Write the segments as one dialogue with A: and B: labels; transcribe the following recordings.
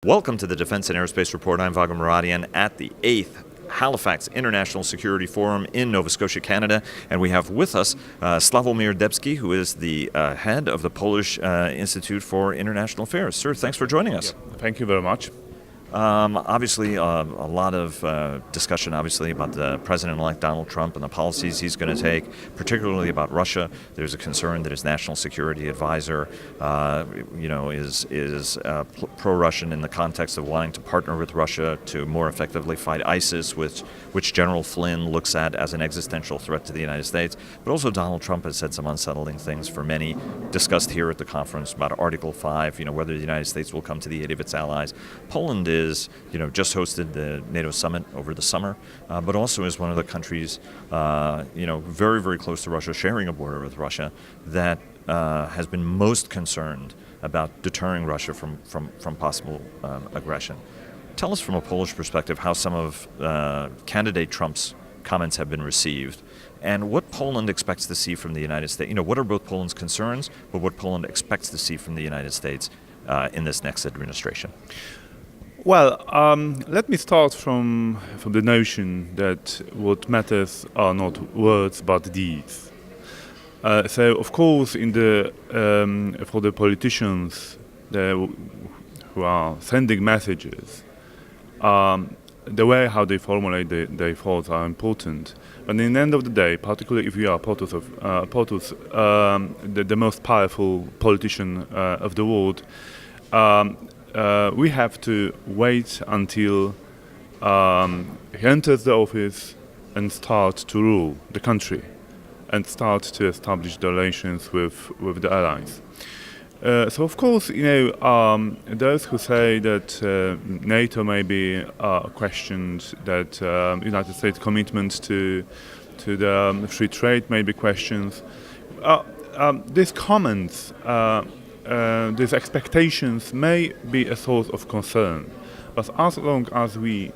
A: Welcome to the Defense and Aerospace Report. I'm Vago Muradian at the 8th Halifax International Security Forum in Nova Scotia, Canada. And we have with us Sławomir Dębski, who is the head of the Polish Institute for International Affairs. Sir, thanks for joining us.
B: Yeah, thank you very much.
A: Obviously, a lot of discussion, obviously, about the President-elect Donald Trump and the policies he's going to take, particularly about Russia. There's a concern that his national security advisor, is pro-Russian in the context of wanting to partner with Russia to more effectively fight ISIS, which General Flynn looks at as an existential threat to the United States. But also Donald Trump has said some unsettling things for many, discussed here at the conference about Article 5, whether the United States will come to the aid of its allies. Poland is, just hosted the NATO summit over the summer, but also is one of the countries, very, very close to Russia, sharing a border with Russia, that has been most concerned about deterring Russia from possible aggression. Tell us from a Polish perspective how some of candidate Trump's comments have been received, and what Poland expects to see from the United States. What are both Poland's concerns, but what Poland expects to see from the United States in this next administration?
B: Well, let me start from the notion that what matters are not words but deeds. So, of course, for the politicians who are sending messages, the way how they formulate their thoughts are important. But in the end of the day, particularly if we are POTUS, the most powerful politician of the world, we have to wait until he enters the office and start to rule the country and start to establish the relations with the allies. So of course, those who say that NATO may be questioned, that United States commitment to the free trade may be questioned. These comments, these expectations may be a source of concern, but as long as we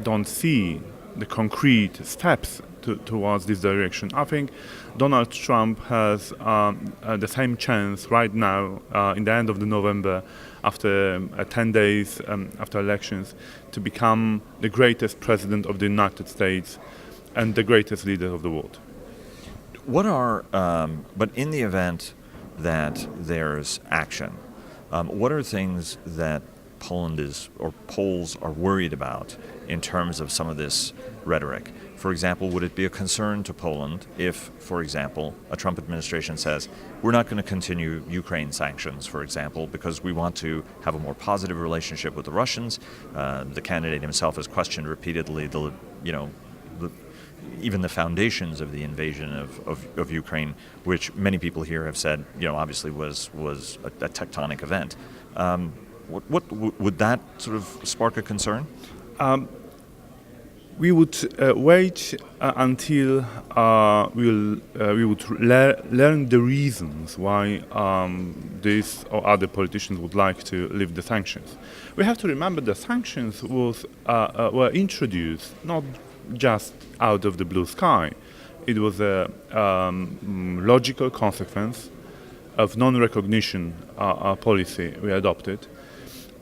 B: don't see the concrete steps towards this direction, I think Donald Trump has the same chance right now, in the end of November, after 10 days after elections, to become the greatest president of the United States and the greatest leader of the world.
A: But in the event that there's action, what are things that Poles are worried about in terms of some of this rhetoric? For example, would it be a concern to Poland if, for example, a Trump administration says, we're not going to continue Ukraine sanctions, for example, because we want to have a more positive relationship with the Russians? The candidate himself has questioned repeatedly even the foundations of the invasion of Ukraine, which many people here have said, obviously was a tectonic event. Would that sort of spark a concern?
B: We would wait until we would learn the reasons why this or other politicians would like to lift the sanctions. We have to remember the sanctions were introduced not just out of the blue sky. It was a logical consequence of non-recognition policy we adopted.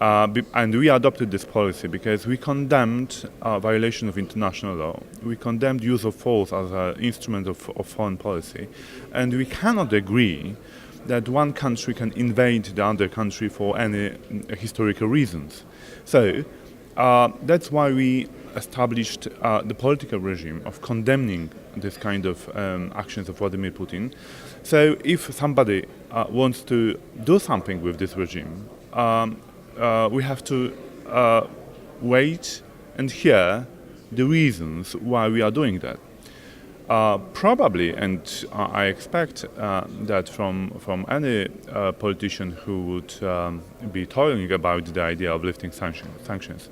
B: And we adopted this policy because we condemned violation of international law. We condemned use of force as an instrument of foreign policy. And we cannot agree that one country can invade the other country for any historical reasons. So that's why we established the political regime of condemning this kind of actions of Vladimir Putin. So if somebody wants to do something with this regime, we have to wait and hear the reasons why we are doing that. Probably, and I expect that from any politician who would be talking about the idea of lifting sanctions,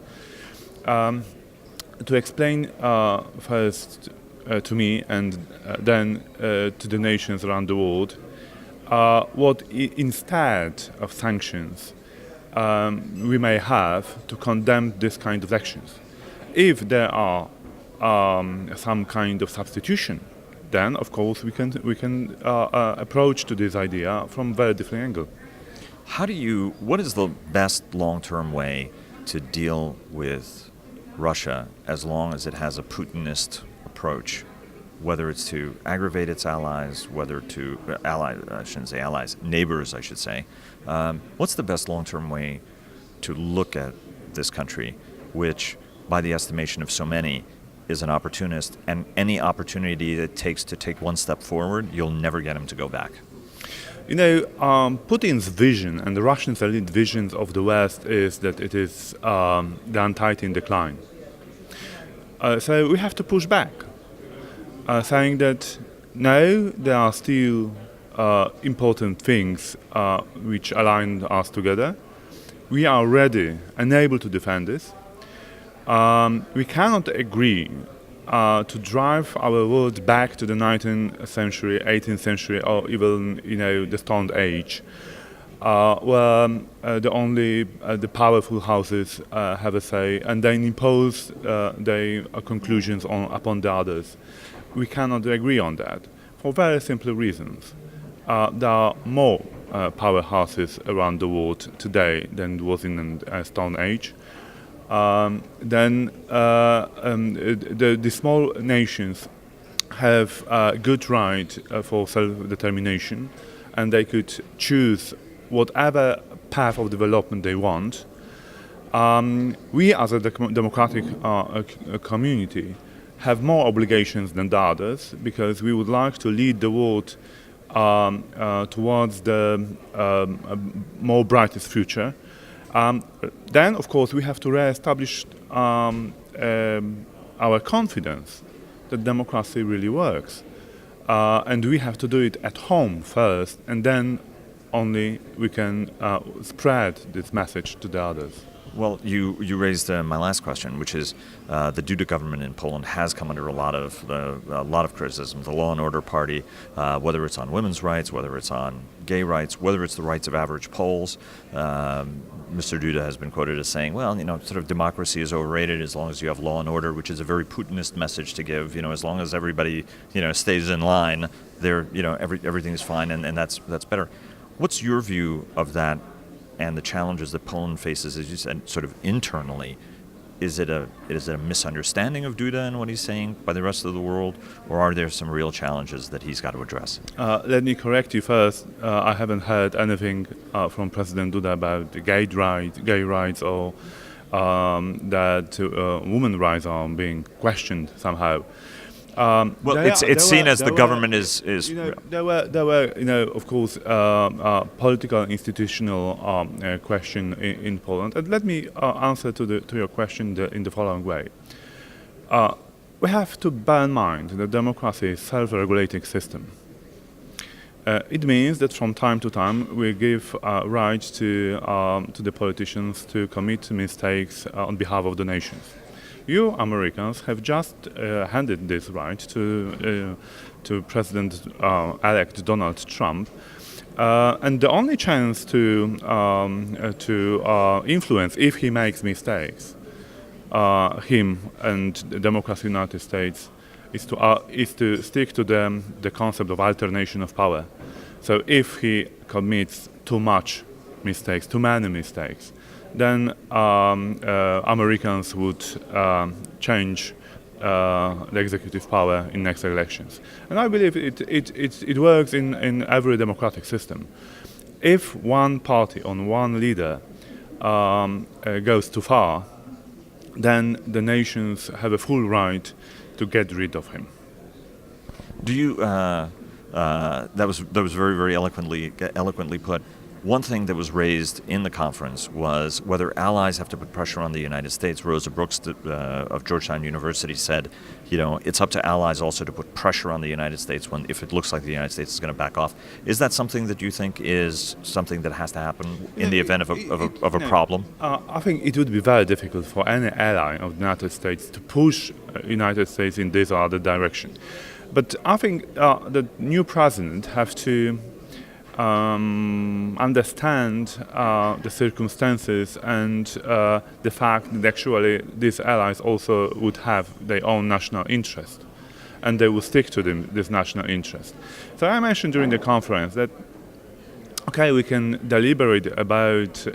B: to explain first to me and then to the nations around the world what instead of sanctions we may have to condemn this kind of actions. If there are some kind of substitution, then of course we can approach to this idea from a very different angle.
A: What is the best long-term way to deal with Russia as long as it has a Putinist approach, whether it's to aggravate its allies, I shouldn't say allies, neighbors, I should say. What's the best long-term way to look at this country, which, by the estimation of so many, is an opportunist, and any opportunity that takes to take one step forward, you'll never get him to go back?
B: Putin's vision and the Russian elite visions of the West is that it is the entity in decline. So we have to push back, saying that no, there are still important things which align us together. We are ready and able to defend this. We cannot agree to drive our world back to the 19th century, 18th century, or even the Stone Age, where the powerful houses have a say and then impose their conclusions upon the others. We cannot agree on that for very simple reasons. There are more powerhouses around the world today than was in the Stone Age. Then the small nations have a good right for self-determination, and they could choose whatever path of development they want. We, as a democratic community, have more obligations than the others, because we would like to lead the world towards the more brightest future. Then, of course, we have to re-establish our confidence that democracy really works. And we have to do it at home first, and then only we can spread this message to the others.
A: Well, you raised my last question, which is the Duda government in Poland has come under a lot of criticism. The Law and Order Party, whether it's on women's rights, whether it's on gay rights, whether it's the rights of average Poles. Mr. Duda has been quoted as saying, well, sort of democracy is overrated as long as you have law and order, which is a very Putinist message to give. As long as everybody, stays in line, everything is fine, and that's better. What's your view of that and the challenges that Poland faces, as you said, sort of internally? Is it a misunderstanding of Duda and what he's saying by the rest of the world, or are there some real challenges that he's got to address?
B: Let me correct you first. I haven't heard anything from President Duda about the gay rights, or that women's rights are being questioned somehow.
A: It's seen as the government is.
B: There were, of course, political and institutional question in Poland. And let me answer to your question in the following way. We have to bear in mind that democracy is a self-regulating system. It means that from time to time we give rights to the politicians to commit mistakes on behalf of the nations. You Americans have just handed this right to President-elect Donald Trump, and the only chance to influence if he makes mistakes, him and the democracy in the United States, is to stick to the concept of alternation of power. So if he commits too many mistakes, then Americans would change the executive power in next elections. And I believe it works in every democratic system. If one party or one leader goes too far, then the nations have a full right to get rid of him.
A: Do you? That was very, very eloquently put. One thing that was raised in the conference was whether allies have to put pressure on the United States. Rosa Brooks of Georgetown University said, it's up to allies also to put pressure on the United States if it looks like the United States is going to back off. Is that something that you think is something that has to happen in the event of a problem?
B: I think it would be very difficult for any ally of the United States to push the United States in this or other direction. But I think the new president has to understand the circumstances and the fact that actually these allies also would have their own national interest, and they will stick to this national interest. So I mentioned during the conference that okay, we can deliberate about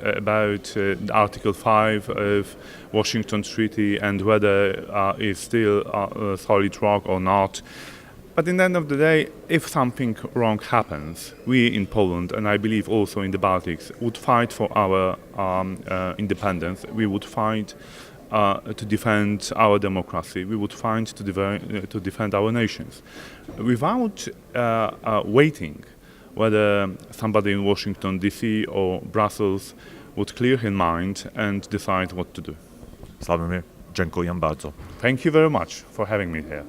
B: Article 5 of Washington Treaty and whether it's still a solid rock or not. But in the end of the day, if something wrong happens, we in Poland, and I believe also in the Baltics, would fight for our independence. We would fight to defend our democracy. We would fight to defend our nations, without waiting whether somebody in Washington DC or Brussels would clear his mind and decide what to do.
A: Sławomir, dziękuję bardzo.
B: Thank you very much for having me here.